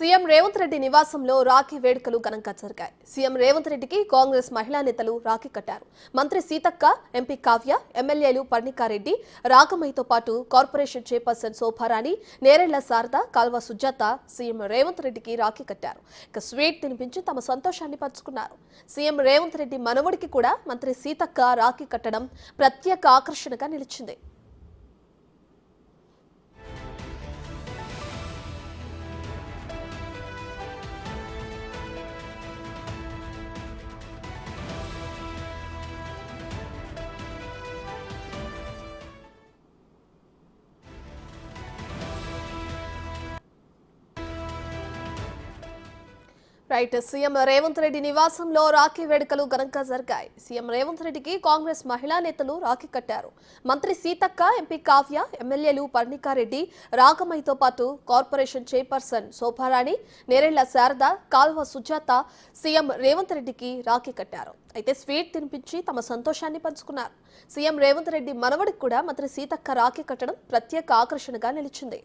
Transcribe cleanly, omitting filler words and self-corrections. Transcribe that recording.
CM Revanth Reddy నివాసంలో రాఖీ వేడుకలు ఘనంగా జరిగాయి. సీఎం రేవంత్ రెడ్డికి కాంగ్రెస్ మహిళా నేతలు రాఖీ కట్టారు. మంత్రి సీతక్క, ఎంపీ కావ్య, ఎమ్మెల్యేలు పర్ణికారెడ్డి, రాగమయ్యతో పాటు కార్పొరేషన్ చైర్పర్సన్ శోభారాణి, నేరెళ్ల శారద, కాల్వ సుజాత సీఎం రేవంత్ రెడ్డికి రాఖీ కట్టారు. ఇక స్వీట్ తినిపించి తమ సంతోషాన్ని పంచుకున్నారు. సీఎం రేవంత్ రెడ్డి మనవడికి కూడా మంత్రి సీతక్క రాఖీ కట్టడం ప్రత్యేక ఆకర్షణగా నిలిచింది. రైట్. సీఎం రేవంత్ రెడ్డి నివాసంలో రాఖీ వేడుకలు ఘనంగా జరిగాయి. సీఎం రేవంత్ రెడ్డికి కాంగ్రెస్ మహిళా నేతలు రాఖీ కట్టారు. మంత్రి సీతక్క, ఎంపీ కావ్య, ఎమ్మెల్యేలు పర్ణికారెడ్డి, రాగమయ్యతో పాటు కార్పొరేషన్ చైర్పర్సన్ శోభారాణి, నేరెళ్ల శారద, కాల్వ సుజాత సీఎం రేవంత్ రెడ్డికి రాఖీ కట్టారు. అయితే స్వీట్ తినిపించి తమ సంతోషాన్ని పంచుకున్నారు. సీఎం రేవంత్ రెడ్డి మనవడికి కూడా మంత్రి సీతక్క రాఖీ కట్టడం ప్రత్యేక ఆకర్షణగా నిలిచింది.